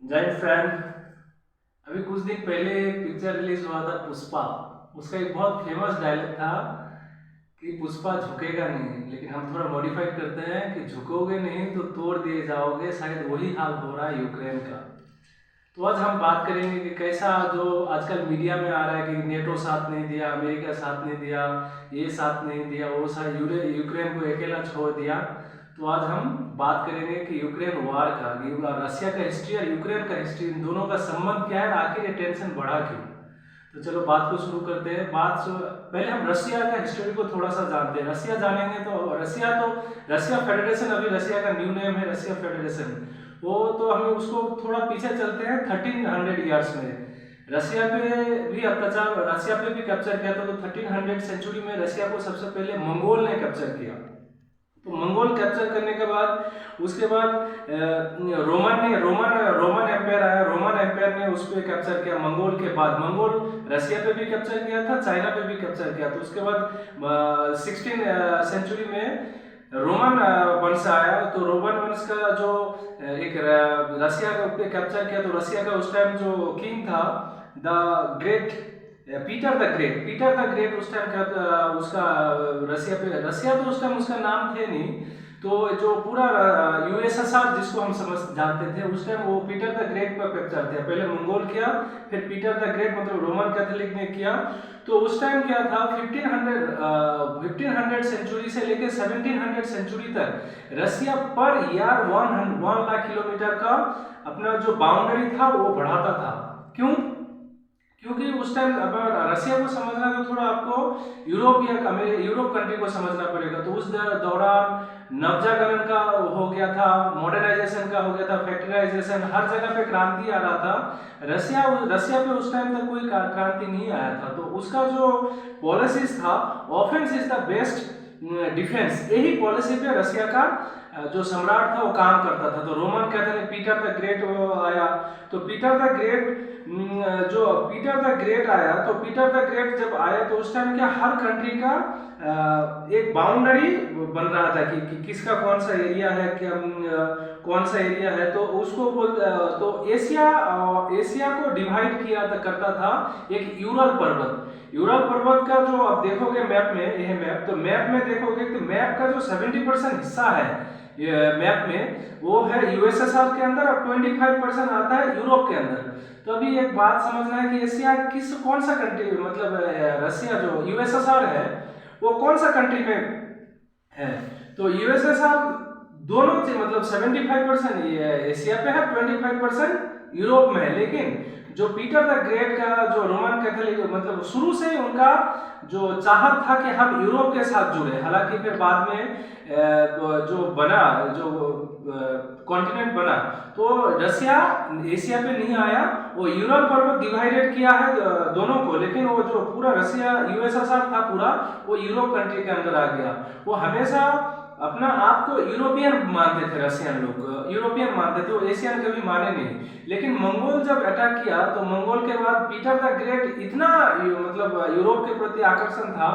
जय फ्रेंड। अभी कुछ दिन पहले एक पिक्चर रिलीज हुआ था पुष्पा। उसका एक बहुत फेमस डायलॉग था कि पुष्पा झुकेगा नहीं, लेकिन हम थोड़ा मॉडिफाइड करते हैं कि झुकोगे नहीं तो तोड़ दिए जाओगे। शायद वही हाल हो रहा है यूक्रेन का। तो आज हम बात करेंगे कि कैसा जो आजकल मीडिया में आ रहा है कि नेटो साथ नहीं दिया, अमेरिका साथ नहीं दिया, ये साथ नहीं दिया, वो साथ यूक्रेन को अकेला छोड़ दिया। तो आज हम बात करेंगे कि यूक्रेन वार का, कि रशिया का हिस्ट्री और यूक्रेन का हिस्ट्री, इन दोनों का संबंध क्या है, आखिर ये टेंशन बढ़ा क्यों। तो चलो बात को शुरू करते हैं। पहले हम रशिया का हिस्ट्री को थोड़ा सा जानते हैं। रशिया जानेंगे तो रशिया फेडरेशन, अभी रशिया का न्यू नेम है रशिया फेडरेशन। वो तो हमें उसको थोड़ा पीछे चलते हैं 1300 ईयर्स में। रशिया पे भी कैप्चर किया था। तो 1300 सेंचुरी में रशिया को सबसे पहले मंगोल ने कैप्चर किया। तो मंगोल कैप्चर करने के बाद उसके बाद रोमन एम्पायर आया। रोमन एम्पायर ने उस पर कैप्चर किया। मंगोल के बाद मंगोल रशिया पे भी कैप्चर किया था, चाइना पे भी कैप्चर किया। तो उसके बाद 16 सेंचुरी में रोमन वंश आया। तो रोमन वंश का जो रशिया पे कैप्चर किया। तो रशिया का उस टाइम जो किंग था the great, Peter the great उस टाइम का उसका रशिया तो उस टाइम उसका नाम थे नहीं। तो जो पूरा यूएसएसआर जिसको हम समझ जानते थे उस टाइम, वो पीटर द ग्रेट पर कैप्चर थे। पहले मंगोल किया, फिर पीटर द ग्रेट मतलब रोमन कैथोलिक ने किया। तो उस टाइम क्या था, 1500 सेंचुरी से लेकर 1700 सेंचुरी तक Russia per year 1 lakh kilometre का अपना जो बाउंड्री था वो बढ़ाता था। क्यों? क्योंकि उस टाइम अगर रशिया को समझना है तो थोड़ा आपको यूरोप कंट्री को समझना पड़ेगा। तो उस दौरान नवजागरण का हो गया था, मॉडर्नाइजेशन का हो गया था, फैक्टराइजेशन, हर जगह पे क्रांति आ रहा था। रशिया पे उस टाइम तक कोई क्रांति नहीं आया था। तो उसका जो पॉलिसीज था, offence is the best defence, यही पॉलिसी पे रशिया का जो सम्राट था वो काम करता था। तो Roman Catholic Peter the great आया। तो पीटर द ग्रेट आया। तो पीटर द ग्रेट जब आया तो उस टाइम क्या हर कंट्री का एक बाउंड्री बन रहा था कि किसका कौन सा एरिया है, कौन सा एरिया है। तो उसको तो एशिया को डिवाइड करता था एक यूरल पर्वत का। जो आप देखोगे मैप में, यह मैप, तो मैप में देखोगे तो मैप का जो 70% हिस्सा है ये मैप में, वो है यूएसएसआर के अंदर और 25% आता है यूरोप के अंदर। तो अभी एक बात समझना है कि एशिया कौन सा कंट्री, मतलब रशिया जो यूएसएसआर है वो कौन सा कंट्री में है। तो यूएसएसआर दोनों से मतलब 75% ये एशिया पे है, 25% यूरोप में है। लेकिन जो पीटर द ग्रेट का जो रोमन कैथोलिक, मतलब शुरू से ही उनका जो चाहत था कि हम यूरोप के साथ जुड़े। हालांकि फिर बाद में जो कॉन्टिनेंट बना, तो रशिया एशिया पे नहीं आया, वो यूरोप पर्वत डिवाइडेड किया है दोनों को। लेकिन वो जो पूरा रशिया यूएसएसआर था पूरा, वो यूरोप कंट्री के अंदर आ गया। वो हमेशा अपना आप को यूरोपियन मानते थे, रशियन लोग यूरोपियन मानते थे, वो एशियन कभी माने नहीं। लेकिन मंगोल जब अटैक किया तो मंगोल के बाद पीटर द ग्रेट इतना मतलब यूरोप के प्रति आकर्षण था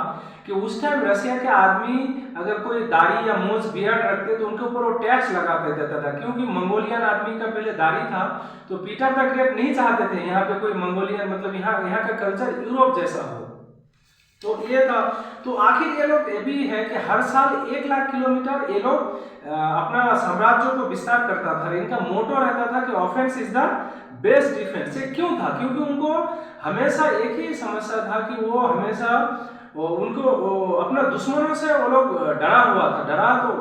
कि उस टाइम रशिया के आदमी अगर कोई दाढ़ी या मूंछ बियर्ड रखते तो उनके ऊपर वो टैक्स लगा देता था। क्योंकि मंगोलियन आदमी का पहले दाढ़ी था। तो पीटर द ग्रेट नहीं चाहते थे यहाँ पे कोई मंगोलियन, मतलब यहाँ का कल्चर यूरोप जैसा हो। तो ये था। तो आखिर ये लोग ये भी है कि हर साल 1 लाख किलोमीटर ये लोग अपना साम्राज्य को विस्तार करता था। इनका मोटो रहता था कि offence is the best defence. ये क्यों था? क्योंकि उनको हमेशा एक ही समस्या था कि वो हमेशा अपना दुश्मनों से वो लोग डरा हुआ था।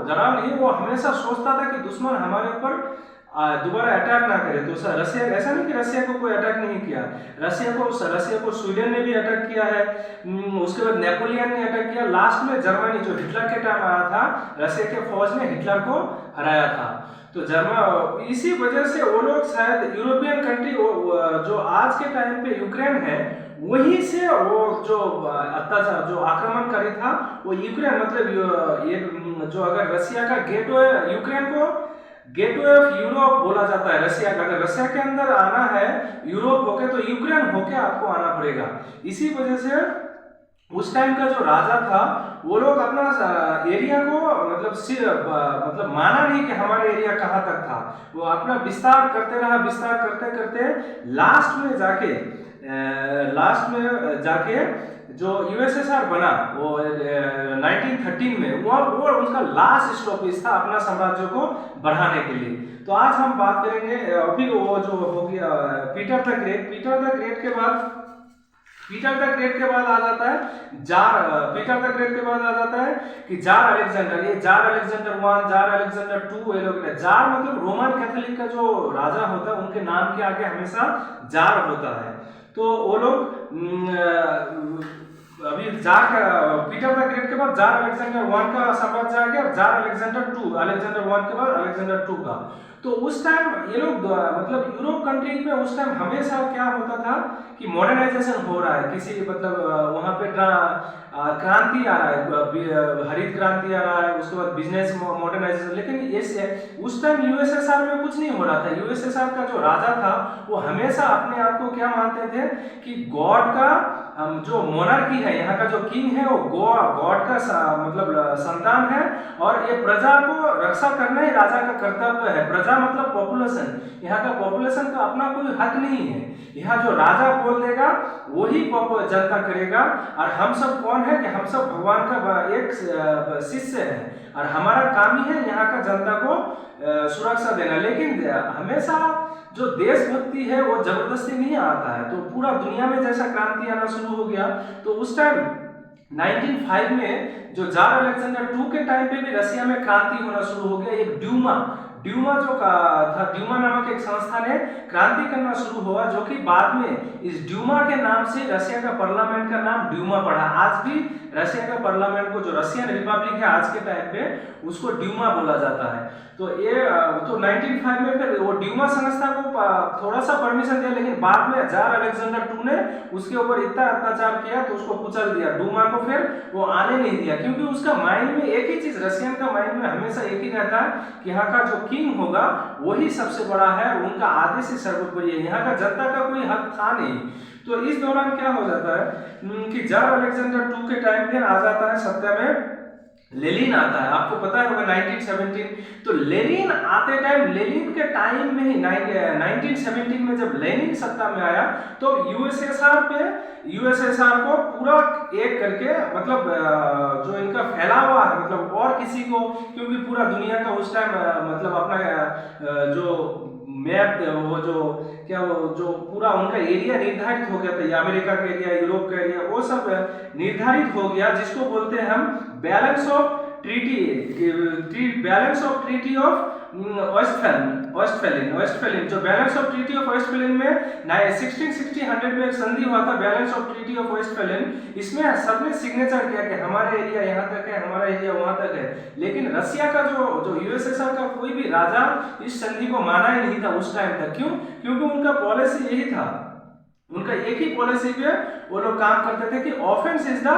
डरा नहीं, वो हमेशा सोचता था कि दुश्मन हमारे ऊपर दोबारा अटैक ना करे। तो रशिया, ऐसा नहीं कि रशिया को कोई अटैक नहीं किया, रशिया को स्वीडन ने भी अटैक किया है। उसके बाद नेपोलियन ने अटैक किया। लास्ट में जर्मनी जो हिटलर के टाइम आया था, रशिया के फौज ने हिटलर को हराया था। तो इसी वजह से वो लोग शायद यूरोपियन कंट्री जो आज के टाइम पे यूक्रेन है, वहीं से वो जो अत्याचार जो आक्रमणकारी था वो यूक्रेन, मतलब ये जो अगर रशिया का गेटवे, यूक्रेन को गेटवे ऑफ यूरोप बोला जाता है। रशिया का, अगर रशिया के अंदर आना है यूरोप होके, तो यूक्रेन होके आपको आना पड़ेगा। इसी वजह से उस टाइम का जो राजा था वो लोग अपना एरिया को मतलब माना नहीं कि हमारे एरिया कहाँ तक था। वो अपना विस्तार करते रहा, विस्तार करते करते लास्ट में जाके जो यूएसएसआर बना वो 1913 में, वो उनका लास्ट स्टॉपेज था अपना साम्राज्य को बढ़ाने के लिए। तो आज हम बात करेंगे अभी वो जो हो गया Peter the great. Peter the great के बाद आ जाता है पीटर द ग्रेट के बाद आ जाता है कि जार अलेक्जेंडर। ये जार अलेक्जेंडर 1, जार अलेक्जेंडर 2, ये लोग जार मतलब रोमन कैथोलिक का जो राजा होता है उनके नाम के आगे हमेशा जार होता है। तो वो लोग अभी पीटर द ग्रेट के बाद जार अलेक्जेंडर 1 का साम्राज्य आ गया, जार अलेक्जेंडर 2, अलेक्जेंडर 1 के बाद अलेक्जेंडर 2 का। तो उस टाइम ये लोग मतलब यूरोप कंट्री में उस टाइम हमेशा क्या होता था कि मॉडर्नाइजेशन हो रहा है, किसी मतलब वहाँ पे क्रांति आ रहा है, हरित क्रांति आ रहा है, उसके बाद बिजनेस मॉडर्नाइजेशन। लेकिन उस टाइम यूएसएसआर में कुछ नहीं हो रहा था। यूएसएसआर का जो राजा था वो हमेशा अपने आप को क्या मानते थे कि गॉड का जो मोनार्की है, यहाँ का जो किंग है वो गॉड का मतलब संतान है, और ये प्रजा को रक्षा करना ही राजा का कर्तव्य है। प्रजा मतलब पॉपुलेशन, यहाँ का पॉपुलेशन का अपना कोई हक नहीं है। यहाँ जो राजा बोल देगा वही जनता करेगा। और हम सब कौन है कि हम सब भगवान का एक शिष्य है, और हमारा काम ही है यहाँ का जनता को सुरक्षा देना। लेकिन हमेशा जो देशभक्ति है वो जबरदस्ती नहीं आता है। तो पूरा दुनिया में जैसा क्रांति आना शुरू हो गया, तो उस टाइम 1905 में जो जार अलेक्जेंडर 2 के टाइम पे भी रशिया में क्रांति होना शुरू हो गया। एक ड्यूमा जो था, ड्यूमा नामक एक संस्था ने क्रांति करना शुरू हुआ, जो कि बाद में इस ड्यूमा के नाम से रशिया का पार्लियामेंट का नाम ड्यूमा पड़ा। आज भी रशिया का पार्लियामेंट को, जो रशियन रिपब्लिक है आज के टाइम पे, उसको ड्यूमा बोला जाता है। तो 1905 में फिर वो ड्यूमा संस्था को थोड़ा सा परमिशन दिया, लेकिन बाद में जार अलेक्जेंडर 2 ने उसके ऊपर इतना अत्याचार किया तो उसको कुचल दिया। ड्यूमा को फिर वो आने नहीं दिया, क्योंकि उसका माइंड में एक ही चीज, रशियन का माइंड में हमेशा एक ही रहता है कि यहाँ का जो किंग होगा वही सबसे बड़ा है, उनका आदेश ही सर्वोपरि है, यहाँ का जनता का कोई हक था नहीं। तो इस दौरान क्या हो जाता है कि जार अलेक्जेंडर 2 के टाइम पे आ जाता है सत्ता में लेनिन आता है। आपको पता होगा 1917। तो लेनिन आते टाइम, लेनिन के टाइम में ही 1917 में जब लेनिन सत्ता में आया तो यूएसएसआर को पूरा एक करके मतलब जो इनका फैला हुआ है, मतलब और किसी को, क्योंकि पूरा दुनिया का उस टाइम मतलब अपना जो मैप वो जो पूरा उनका एरिया निर्धारित हो गया था, अमेरिका का एरिया, यूरोप का एरिया, वो सब निर्धारित हो गया, जिसको बोलते हैं हम बैलेंस ऑफ ट्रीटी ऑफ वेस्टफैलिन। जो बैलेंस ऑफ ट्रीटी ऑफ वेस्टफैलिन में 1660 में एक संधि हुआ था, बैलेंस ऑफ ट्रीटी ऑफ वेस्टफैलिन। इसमें सबने सिग्नेचर किया कि हमारा एरिया यहाँ तक है, हमारा एरिया वहां तक है। लेकिन रशिया का जो यूएसएसआर का कोई भी राजा इस संधि को माना ही नहीं था उस टाइम तक। क्यों? क्योंकि उनका पॉलिसी यही था, उनका एक ही पॉलिसी पे वो लोग काम करते थे कि offence is the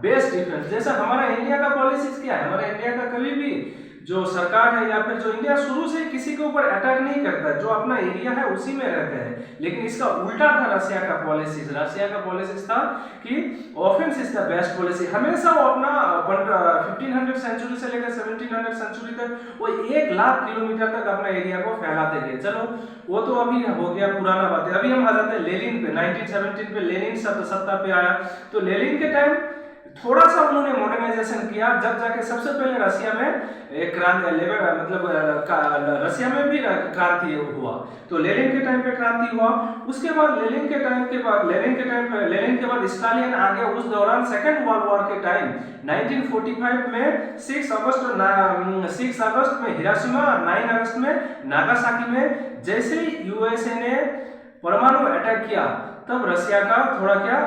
best defence. जैसा हमारा इंडिया का पॉलिसी क्या है, हमारा इंडिया का कभी भी जो सरकार है या फिर जो इंडिया शुरू से किसी के ऊपर अटैक नहीं करता, जो अपना एरिया है उसी में रहते हैं। लेकिन इसका उल्टा था रशिया का पॉलिसी। रशिया का पॉलिसी था कि offence is the best policy. हमेशा वो अपना 1500 सेंचुरी से लेकर 1700 सेंचुरी तक वो 1 लाख किलोमीटर तक अपना एरिया को फैलाते गए। चलो वो तो अभी हो गया पुराना बात है। अभी हम आ जाते हैं लेनिन पे। 1917 पे लेनिन सत्ता पे आया। तो लेनिन के टाइम थोड़ा सा उन्होंने मॉडर्नाइजेशन किया, जब जाके सबसे पहले रशिया में एक क्रांति रशिया में भी क्रांति हुआ। तो लेनिन के टाइम पे क्रांति हुआ। उसके बाद लेनिन के बाद स्टालिन आ गया। उस दौरान सेकेंड वर्ल्ड वॉर के टाइम 1945 में 6 अगस्त में हिरोशिमा और 9 अगस्त में नागासाकी में जैसे ही यूएसए ने परमाणु अटैक किया, तब रशिया का थोड़ा क्या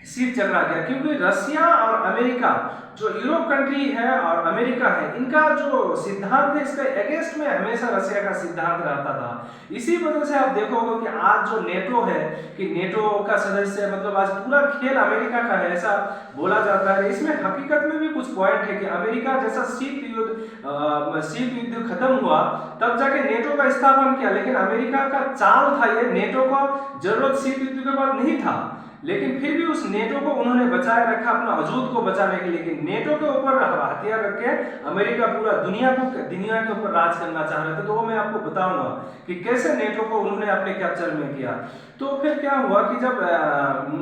सिर चकरा गया। क्योंकि रशिया और अमेरिका, जो यूरोप कंट्री है और अमेरिका है, इनका जो सिद्धांत है इसका अगेंस्ट में हमेशा रशिया का सिद्धांत रहता था। इसी वजह से आप देखोगे कि आज जो नेटो है, कि नेटो का सदस्य मतलब आज पूरा खेल अमेरिका का है, ऐसा बोला जाता है। इसमें हकीकत में भी कुछ पॉइंट है कि अमेरिका जैसा शीत युद्ध खत्म हुआ तब जाके नेटो का स्थापना किया। लेकिन अमेरिका का चाल था ये, नेटो को जरूरत शीत युद्ध के बाद नहीं था। लेकिन फिर भी उस नेटो को उन्होंने बचाए रखा अपना वजूद को बचाने के लिए। कि नेटो के ऊपर हथियार रख के अमेरिका पूरा दुनिया के ऊपर राज करना चाह रहे थे। तो वो मैं आपको बताऊंगा कि कैसे नेटो को उन्होंने अपने कैप्चर में किया। तो फिर क्या हुआ कि जब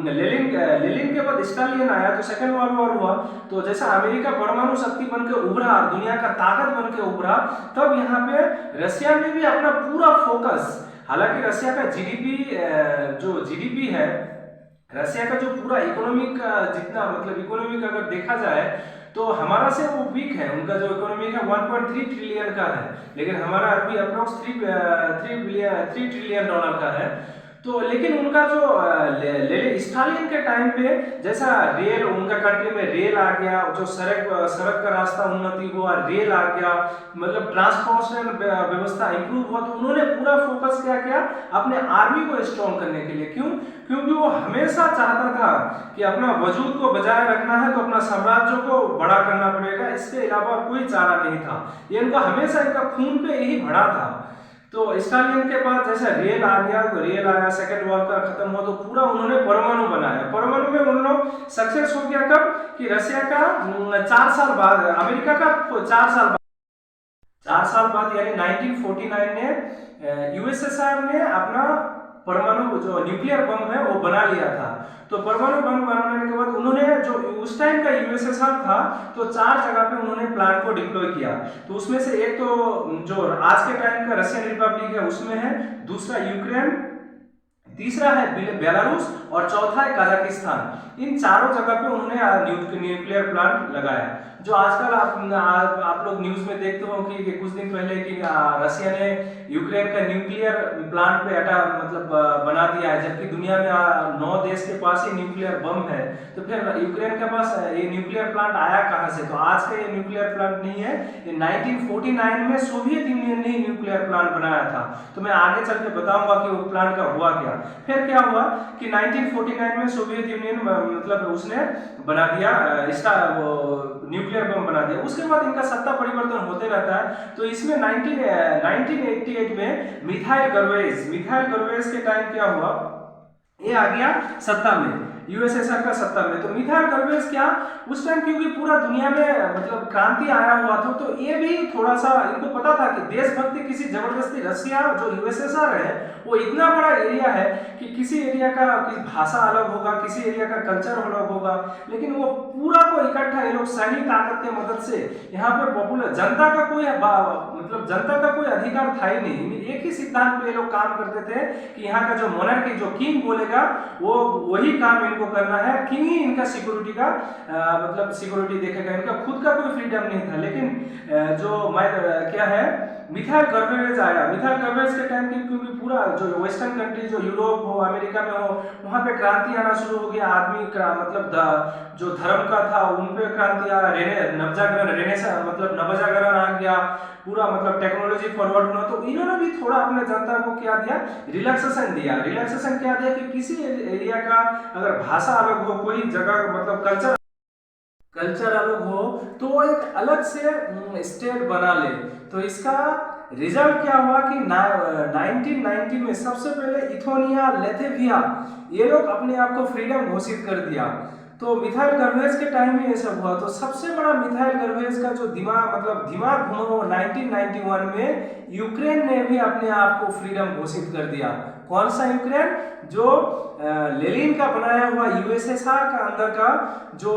लेनिन के बाद स्टालिन आया तो सेकेंड वर्ल्ड वॉर हुआ। तो जैसा अमेरिका परमाणु शक्ति बन के उभरा और दुनिया का ताकत बन के उभरा, तब यहाँ पे रशिया ने भी अपना पूरा फोकस, हालांकि रशिया का जीडीपी है, रशिया का जो पूरा इकोनॉमिक जितना मतलब इकोनॉमिक अगर देखा जाए तो हमारा से वो वीक है। उनका जो इकोनॉमिक है 1.3 ट्रिलियन का है, लेकिन हमारा अभी अप्रोक्स 3 ट्रिलियन डॉलर का है। तो लेकिन उनका जो स्टालिन के टाइम पे जैसा रेल, उनका कंट्री में रेल आ गया, जो सड़क का रास्ता उन्नति हुआ, रेल आ गया, मतलब ट्रांसपोर्टेशन व्यवस्था इंप्रूव हुआ। तो उन्होंने पूरा फोकस क्या किया अपने आर्मी को स्ट्रॉन्ग करने के लिए। क्यों? क्योंकि वो हमेशा चाहता था कि अपना वजूद को बजाय रखना है तो अपना साम्राज्य को बड़ा करना पड़ेगा, इसके अलावा कोई चारा नहीं था। ये इनका हमेशा इनका खून पे यही भरा था। तो स्टालिन के बाद जैसा रेल आ गया, तो रेल आया, सेकेंड वर्ल्ड का खत्म हुआ, तो पूरा उन्होंने परमाणु बनाया। परमाणु में उन लोग सक्सेस हो गया कब कि रशिया का 4 साल बाद, अमेरिका का 4 साल बाद यानी 1949 में यूएसएसआर ने अपना परमाणु जो न्यूक्लियर बम है वो बना लिया था। तो परमाणु बम बनाने के बाद उन्होंने जो उस टाइम का यूएसएसआर था तो 4 जगह पे उन्होंने प्लान को डिप्लॉय किया। तो उसमें से एक तो जो आज के टाइम का रशियन रिपब्लिक है उसमें है, दूसरा यूक्रेन, तीसरा है बेलारूस और चौथा है कजाकिस्तान। इन चारों जगह पे उन्होंने न्यूक्लियर प्लांट लगाया। जो आजकल आप लोग न्यूज में देखते हो कि कुछ दिन पहले कि रशिया ने यूक्रेन का न्यूक्लियर प्लांट पे मतलब बना दिया है, जबकि दुनिया में 9 देश के पास ही न्यूक्लियर बम है। तो फिर यूक्रेन के पास ये न्यूक्लियर प्लांट आया कहां से? तो आज का ये न्यूक्लियर प्लांट नहीं है, ये 1949 में सोवियत यूनियन ने न्यूक्लियर प्लांट बनाया था। तो मैं आगे चल के बताऊंगा कि वो प्लांट का हुआ क्या। फिर क्या हुआ कि 1949 में सोवियत यूनियन मतलब उसने बना दिया न्यूक्लियर बम बना दिया। उसके बाद इनका सत्ता परिवर्तन होते रहता है। तो इसमें 1988 में मिखाइल गर्वेज के टाइम क्या हुआ, ये आ गया सत्ता में, यूएसएसआर का सत्ता में। तो मिखाइल गर्वेज क्या उस टाइम, क्योंकि पूरा दुनिया में मतलब क्रांति आया हुआ था, तो ये भी थोड़ा सा इनको पता था कि देशभक्ति किसी जबरदस्ती, रशिया जो यूएसएसआर है वो इतना बड़ा एरिया है कि किसी एरिया का किसी भाषा अलग होगा, किसी एरिया का कल्चर अलग होगा, लेकिन वो पूरा को इकट्ठा ये लोग सैनिक ताकत के मदद से यहाँ पे पॉपुलर जनता का कोई मतलब जनता का कोई अधिकार था ही नहीं। एक ही सिद्धांत पे ये लोग काम करते थे कि यहाँ का जो मोनार्की, जो किंग बोलेगा वो वही काम इनको करना है। किंग ही इनका सिक्योरिटी का मतलब सिक्योरिटी देखेगा, इनका खुद का कोई फ्रीडम नहीं था। लेकिन जो क्या है मिखाइल गर्वेज आया। मिखाइल गर्वेज के टाइम की क्योंकि पूरा जो वेस्टर्न कंट्री, जो यूरोप हो, अमेरिका में हो, वहाँ पे क्रांति आना शुरू हो गया। आदमी मतलब जो धर्म का था उन पे क्रांति आया, नवजागरण आ गया, पूरा मतलब टेक्नोलॉजी फॉरवर्ड हुआ। तो इन्होंने भी थोड़ा अपने जनता को क्या दिया, रिलैक्सेशन दिया। रिलैक्सेशन क्या दिया कि किसी एरिया का अगर भाषा अलग हो, कोई जगह मतलब कल्चर अलग हो, तो वो एक अलग से स्टेट बना ले। तो इसका रिजल्ट क्या हुआ कि 1990 में सबसे पहले इथोनिया, लेथेविया ये लोग अपने आप को फ्रीडम घोषित कर दिया। तो मिखाइल गर्वेज के टाइम में ये सब हुआ। तो सबसे बड़ा मिखाइल गर्वेज का जो दिमाग घुमा वो 1991 में यूक्रेन ने भी अपने आप को फ्रीडम घोषित कर दिया। कौन सा यूक्रेन? जो लेनिन का बनाया हुआ यूएसएसआर का अंदर का जो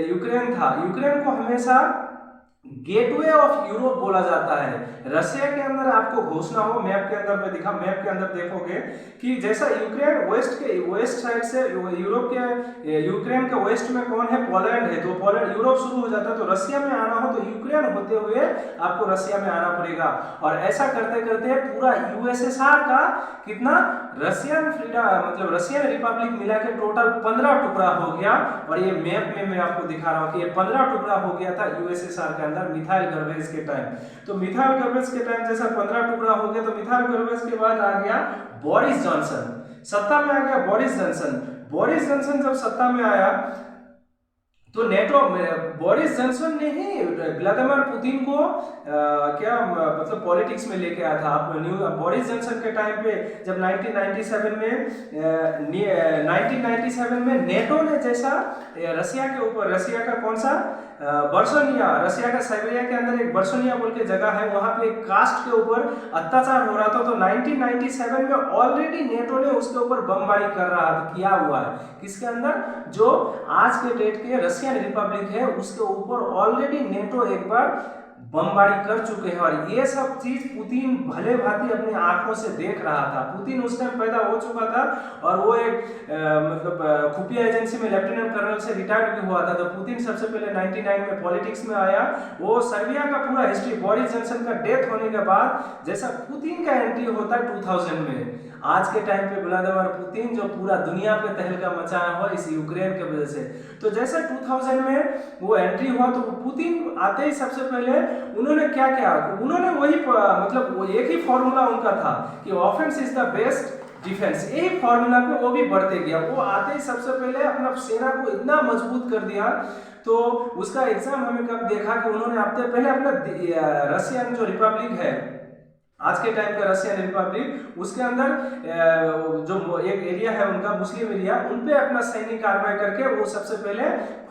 यूक्रेन था। यूक्रेन को हमेशा गेटवे ऑफ यूरोप बोला जाता है। रशिया के अंदर आपको घोषणा हो, मैप के अंदर देखोगे कि जैसा यूक्रेन वेस्ट साइड से यूरोप के, यूक्रेन के वेस्ट में कौन है? पोलैंड है। तो पोलैंड यूरोप शुरू हो जाता है। तो रशिया में आना हो तो यूक्रेन होते हुए आपको रशिया में आना पड़ेगा। और ऐसा करते करते पूरा यूएसएसआर का कितना रशियन रिपब्लिक मिला के टोटल 15 टुकड़ा हो गया। और ये मैप में मैं आपको दिखा रहा हूँ कि ये 15 टुकड़ा हो गया था यूएसएसआर के अंदर मिखाइल गर्वेज के टाइम। तो मिखाइल गर्वेज के टाइम जैसा 15 टुकड़ा हो गया। तो मिखाइल गर्वेज के बाद आ गया बोरिस जॉनसन, सत्ता में आ गया बोरिस जॉनसन जब सत्ता में आया तो नेटो बोरिस जॉनसन ने ही व्लादिमीर पुतिन को क्या मतलब पॉलिटिक्स में लेके आया था। आप बोरिस जॉनसन के टाइम पे जब 1997 में नेटो ने जैसा रसिया के ऊपर, रसिया का कौन सा बर्सोनिया, रसिया का साइबेरिया के अंदर एक बर्सोनिया बोल के जगह है, वहां पे एक कास्ट के ऊपर अत्याचार हो रहा था, तो 1997 में ऑलरेडी नेटो ने उसके ऊपर बमबारी कर रहा था, किया हुआ है। किसके अंदर? जो आज के डेट के रशियन रिपब्लिक है उसके ऊपर ऑलरेडी नेटो एक बार बमबारी कर चुके हैं। और ये सब चीज पुतिन भले भांति अपनी आंखों से देख रहा था। पुतिन उस टाइम पैदा हो चुका था और वो एक मतलब खुफिया एजेंसी में लेफ्टिनेंट कर्नल से रिटायर्ड भी हुआ था। तो पुतिन सबसे पहले 99 में पॉलिटिक्स में आया। वो सर्बिया का पूरा हिस्ट्री, बोरिस जॉनसन का डेथ होने के बाद जैसा पुतिन का एंट्री होता है 2000 में, आज के टाइम पे व्लादिमीर पुतिन जो पूरा दुनिया पे तहलका मचाया हुआ इस यूक्रेन के वजह से, तो जैसे 2000 में वो एंट्री हुआ तो पुतिन आते ही सबसे पहले उन्होंने क्या किया, उन्होंने वही मतलब वो एक ही फॉर्मूला उनका था कि offence is the best defence, यही फॉर्मूला पे वो भी बढ़ते गया। वो आते ही सबसे पहले अपना सेना को इतना मजबूत कर दिया। तो उसका एग्जाम हमें कब देखा कि उन्होंने अपने पहले अपना रशियन जो रिपब्लिक है आज के टाइम का रशियन रिपब्लिक, उसके अंदर जो एक एरिया है उनका मुस्लिम एरिया, उन पे अपना सैनिक कार्रवाई करके वो सबसे पहले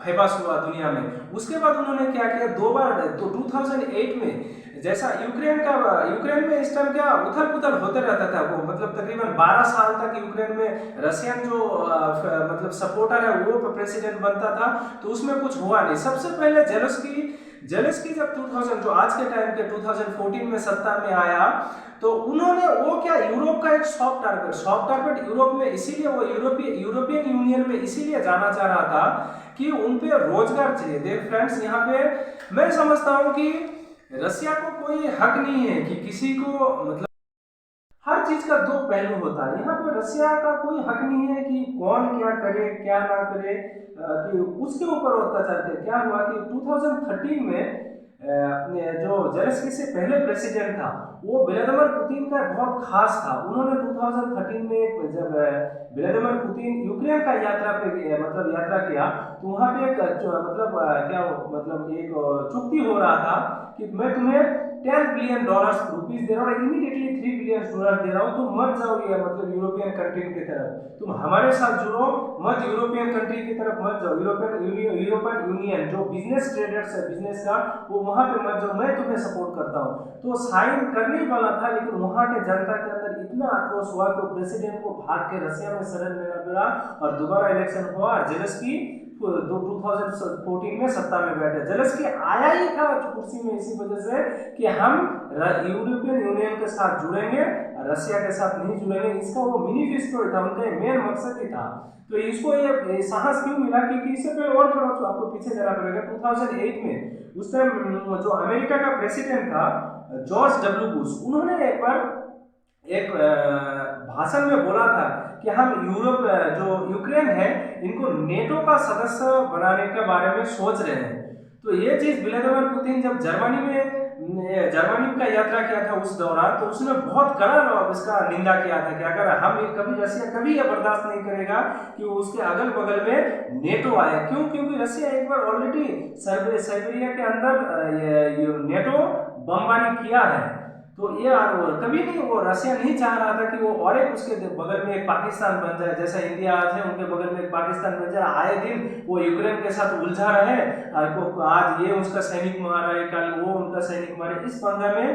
फेमस हुआ दुनिया में। उसके बाद उन्होंने क्या किया, दो बार, तो 2008 में जैसा यूक्रेन में इस टाइम क्या उथल पुथल होते रहता था, वो मतलब तकरीबन 12 साल तक यूक्रेन में रशियन जो मतलब सपोर्टर है वो प्रेसिडेंट बनता था, तो उसमें कुछ हुआ नहीं। सबसे पहले जेलेंस्की जब 2000 जो आज के टाइम के 2014 में सत्ता में आया, तो उन्होंने वो क्या यूरोप का एक सॉफ्ट टारगेट यूरोप में, इसीलिए वो यूरोपियन यूनियन में इसीलिए जाना चाह रहा था कि उन पे रोजगार चाहिए। देख फ्रेंड्स, यहाँ पे मैं समझता हूँ कि रसिया को कोई हक नहीं है कि किसी को मतलब हर चीज का दो पहलू होता है। यहाँ पे रसिया का कोई हक नहीं है कि कौन क्या करे क्या ना करे, कि उसके ऊपर अत्याचार करे। क्या हुआ कि 2013 में अपने जो जेलेंस्की से पहले प्रेसिडेंट था वो व्लादिमीर पुतिन का बहुत खास था। उन्होंने 2013 में जब व्लादिमीर पुतिन यूक्रेन का यात्रा किया, तो वहाँ पे एक एक चुक्ति हो रहा था कि मैं तुम्हें $10 बिलियन रुपीस दे रहा हूँ, इमीडिएटली $3 बिलियन दे रहा हूँ, तुम मत जाओ ये मतलब यूरोपियन कंट्री की तरफ, तुम हमारे साथ जुड़ो, मत यूरोपियन कंट्री की तरफ मत जाओ, यूरोपियन यूनियन जो बिजनेस ट्रेडर्स है बिजनेस का, वो वहां पे मत जाओ, मैं तुम्हें सपोर्ट करता हूँ। तो साइन करने ही वाला था, लेकिन वहां के जनता के अंदर इतना आक्रोश हुआ कि प्रेसिडेंट को भाग के रशिया में शरण लेना पड़ा और दोबारा इलेक्शन हुआ और जेलेंस्की 2014 में सत्ता में बैठे। जेलेंस्की आया ही था कुर्सी में इसी वजह से कि हम यूरोपियन यूनियन के साथ जुड़ेंगे, रशिया के साथ नहीं जुड़ेंगे। इसका वो मैनिफेस्टो था, उनका मेन मकसद ही था। तो इसको ये साहस क्यों मिला, क्योंकि इससे पहले और थोड़ा आपको पीछे जाना पड़ेगा। 2008 में उस टाइम जो अमेरिका का प्रेसिडेंट था जॉर्ज डब्ल्यू बुश, उन्होंने एक बार एक भाषण में बोला था कि हम जो यूक्रेन है इनको नेटो का सदस्य बनाने के बारे में सोच रहे हैं। तो ये चीज व्लादिमीर पुतिन जब जर्मनी का यात्रा किया था उस दौरान, तो उसने बहुत कड़ा इसका निंदा किया था कि अगर हम रशिया कभी ये बर्दाश्त नहीं करेगा कि उसके अगल बगल में नेटो आए। क्यों? क्योंकि रशिया एक बार ऑलरेडी साइबेरिया के अंदर नेटो बमबारी किया है। तो ये कभी नहीं, वो रशिया नहीं चाह रहा था कि वो और एक उसके बगल में एक पाकिस्तान बन जाए, जैसा इंडिया आज है उनके बगल में एक पाकिस्तान बन जाए, आए दिन वो यूक्रेन के साथ उलझा रहे, आज ये उसका सैनिक मार रहा है, कल वो उनका सैनिक मारे। इस पंगा में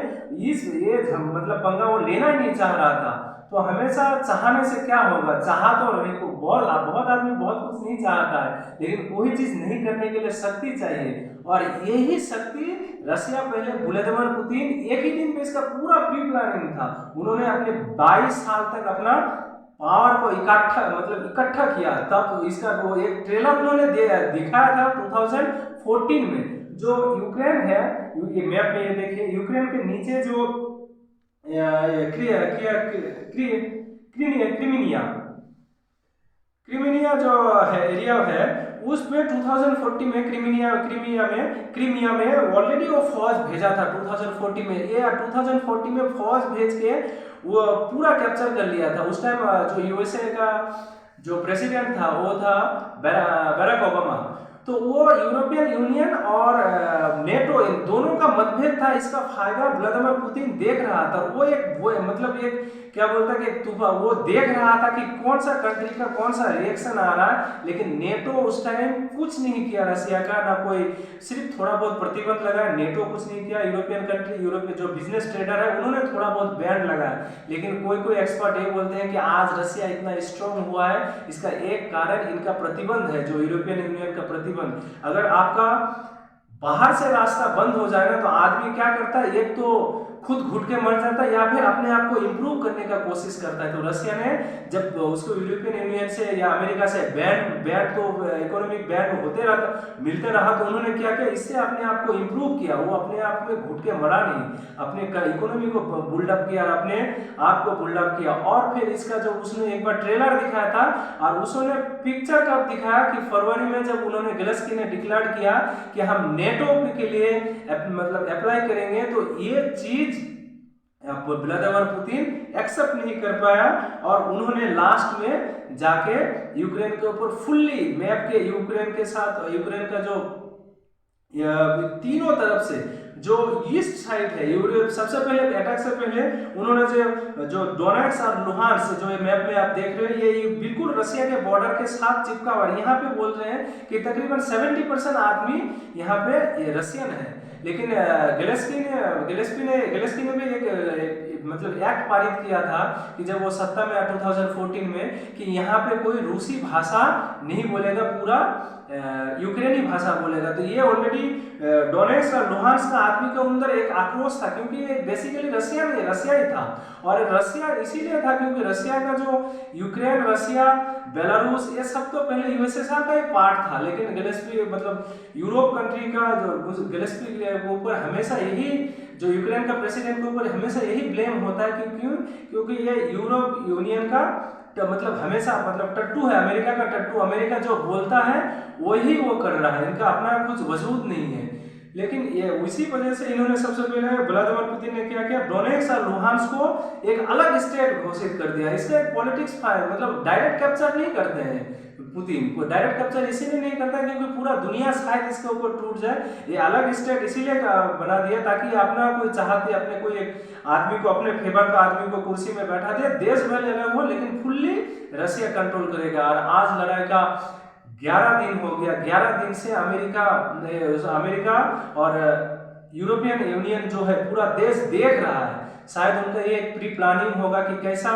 मतलब पंगा वो लेना ही नहीं चाह रहा था। तो हमेशा चाहने से क्या होगा, चाहा तो बहुत आदमी बहुत कुछ नहीं चाहता है, लेकिन कोई चीज नहीं करने के लिए शक्ति चाहिए, और यही शक्ति रशिया पहले व्लादिमीर पुतिन एक ही दिन में इसका पूरा प्री प्लानिंग था। उन्होंने अपने 22 साल तक अपना पावर को इकट्ठा किया, तब इसका वो एक ट्रेलर उन्होंने दिखाया था 2014 में। जो यूक्रेन है, ये मैप में ये देखिए, यूक्रेन के नीचे जो क्रीमिया जो है एरिया है, उसमें 2040 में क्रीमिया में ऑलरेडी वो फौज भेजा था 2040 में। ये 2040 में फौज भेज के वो पूरा कैप्चर कर लिया था। उस टाइम जो यूएसए का जो प्रेसिडेंट था वो था बैराक ओबामा। तो वो यूरोपियन यूनियन और नेटो इन दोनों का मतभेद था। इसका फायदा व्लादिमीर पुतिन देख रहा था। वो मतलब एक क्या बोलता है कि एक तूफान वो देख रहा था कि कौन सा कंट्री का कौन सा रिएक्शन आ रहा है। लेकिन नेटो उस टाइम कुछ नहीं किया रसिया का, ना कोई सिर्फ थोड़ा बहुत प्रतिबंध लगाया, नेटो कुछ नहीं किया। यूरोपियन कंट्री, यूरोप में जो बिजनेस ट्रेडर है उन्होंने थोड़ा बहुत बैंड लगाया। लेकिन कोई एक्सपर्ट ये बोलते हैं कि आज रसिया इतना स्ट्रांग हुआ है, इसका एक कारण इनका प्रतिबंध है, जो यूरोपियन यूनियन का प्रतिबंध। अगर आपका बाहर से रास्ता बंद हो जाएगा तो आदमी क्या करता है, एक तो खुद घुट के मर जाता है या फिर अपने आप को इंप्रूव करने का कोशिश करता है। तो रसिया ने जब उसको यूरोपियन यूनियन से या अमेरिका से बैन तो इकोनॉमिक बैन होते रहता मिलते रहा, तो उन्होंने क्या किया, इससे अपने आप को इंप्रूव किया। वो अपने आप में घुट के मरा नहीं, अपने इकोनॉमी को बिल्डअप किया, अपने आप को बिल्डअप किया। और फिर इसका जो उसने एक बार ट्रेलर दिखाया था, और उसने पिक्चर कब दिखाया कि फरवरी में जब उन्होंने जेलेंस्की ने डिक्लेयर किया कि हम नेटो के लिए मतलब अप्लाई करेंगे, तो ये चीज व्लादिमीर पुतिन एक्सेप्ट नहीं कर पाया। और उन्होंने लास्ट में जाके यूक्रेन के ऊपर फुल्ली मैप के यूक्रेन के साथ, यूक्रेन का जो तीनों तरफ से जो ईस्ट साइड है, यूरोप सबसे पहले अटैक से पहले उन्होंने जो डोनेट्स और लुहांस जो मैप में आप देख रहे हो, ये बिल्कुल रसिया के बॉर्डर के साथ चिपका हुआ है। यहाँ पे बोल रहे हैं कि तकरीबन 70% आदमी यहाँ पे रसियन है। लेकिन गेलेस्की ने भी एक मतलब एक्ट पारित किया था कि जब वो सत्ता में 2014 में, कि यहाँ पे कोई रूसी भाषा नहीं बोलेगा, पूरा यूक्रेनी भाषा बोलेगा। तो ये ऑलरेडी डोनेट्स और लुहांस का आदमी के अंदर एक आक्रोश था, क्योंकि ये बेसिकली रसिया ही था। और रसिया इसीलिए था क्योंकि रसिया का जो यूक्रेन, रसिया, बेलारूस, ये सब तो पहले यूएसएसआर का एक पार्ट था। लेकिन गेलेस्की मतलब यूरोप कंट्री का जो गेलेस्की के ऊपर हमेशा यही, जो यूक्रेन का प्रेसिडेंट के ऊपर हमेशा यही ब्लेम होता है कि क्योंकि ये यूरोप यूनियन का मतलब हमेशा मतलब टट्टू है, अमेरिका का टट्टू। अमेरिका जो बोलता है वही वो कर रहा है, इनका अपना कुछ वजूद नहीं है। लेकिन ये उसी वजह से इन्होंने सबसे पहले व्लादिमीर पुतिन ने क्या किया, डोनेट्स और लुहांस को एक अलग स्टेट घोषित कर दिया। इसका एक पॉलिटिक्स मतलब डायरेक्ट कैप्चर नहीं करते हैं पुतिन को, डायरेक्ट कैप्चर इसीलिए नहीं करता क्योंकि पूरा दुनिया शायद इसके ऊपर टूट जाए। ये अलग स्टेट इसीलिए बना दिया ताकि अपना कोई चाहते अपने कोई एक आदमी को, अपने फेवर का आदमी को कुर्सी में बैठा दे, देश भले अलग हो लेकिन फुल्ली रसिया कंट्रोल करेगा। और आज लड़ाई का 11 दिन हो गया। 11 दिन से अमेरिका और यूरोपियन यूनियन जो है पूरा देश देख रहा है। शायद उनका ये प्री प्लानिंग होगा कि कैसा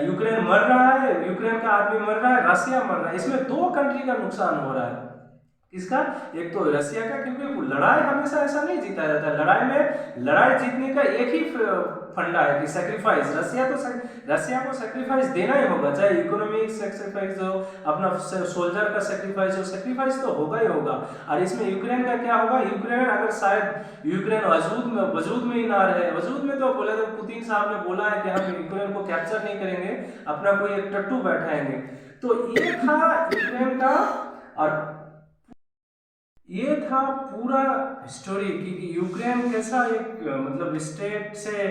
यूक्रेन मर रहा है, यूक्रेन का आदमी मर रहा है, रसिया मर रहा है। इसमें दो कंट्री का नुकसान हो रहा है। किसका? एक तो रसिया का, क्योंकि लड़ाई हमेशा ऐसा नहीं जीता जाता। लड़ाई जीतने का एक ही फंडा है कि सैक्रिफाइस। रसिया को सैक्रिफाइस देना ही होगा, चाहे इकोनॉमिक सैक्रिफाइस हो, अपना सोल्जर का सैक्रिफाइस हो, सैक्रिफाइस तो होगा ही होगा। और इसमें यूक्रेन का क्या होगा? यूक्रेन अगर शायद यूक्रेन वजूद में ही ना रहे, वजूद में तो बोले तो पुतिन साहब ने बोला है कि हम यूक्रेन को कैप्चर नहीं करेंगे, अपना कोई एक टट्टू बैठाएंगे। तो ये था यूक्रेन का, और ये था पूरा स्टोरी कि यूक्रेन कैसा एक मतलब स्टेट से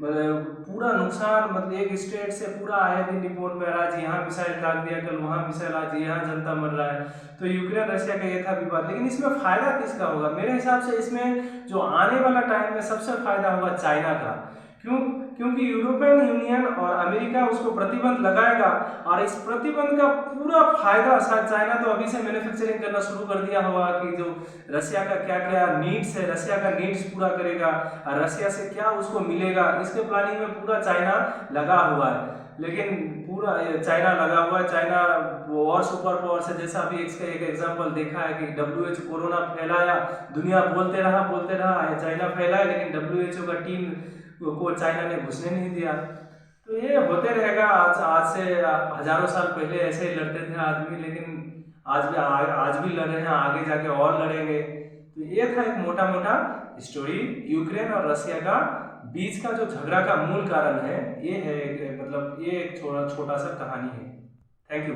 मतलब पूरा नुकसान, मतलब एक स्टेट से पूरा आए दिन रिपोर्ट में आज यहाँ मिसाइल दाग दिया, कल वहाँ मिसाइल, आज यहाँ जनता मर रहा है। तो यूक्रेन रसिया का ये था विवाद। लेकिन इसमें फायदा किसका होगा? मेरे हिसाब से इसमें जो आने वाला टाइम में सबसे फायदा होगा चाइना का। क्योंकि यूरोपियन यूनियन और अमेरिका उसको प्रतिबंध लगाएगा, और इस प्रतिबंध का पूरा फायदा शायद चाइना तो अभी से मैन्युफैक्चरिंग करना शुरू कर दिया होगा कि जो रसिया का क्या क्या नीड्स है, रसिया का नीड्स पूरा करेगा, और रसिया से क्या उसको मिलेगा, इसके प्लानिंग में पूरा चाइना लगा हुआ है। लेकिन पूरा चाइना लगा हुआ है, चाइना और सुपर पावर से, जैसा अभी इसका एक एग्जांपल देखा है कि WHO कोरोना फैलाया, दुनिया बोलते रहा चाइना फैलाया, लेकिन WHO का टीम को चाइना ने घुसने नहीं दिया। तो ये होते रहेगा। आज से हजारों साल पहले ऐसे ही लड़ते थे आदमी, लेकिन आज भी लड़ रहे हैं, आगे जाके और लड़ेंगे। तो ये था एक मोटा स्टोरी यूक्रेन और रसिया का बीच का जो झगड़ा का मूल कारण है। ये है मतलब ये एक छोटा सा कहानी है। Thank you.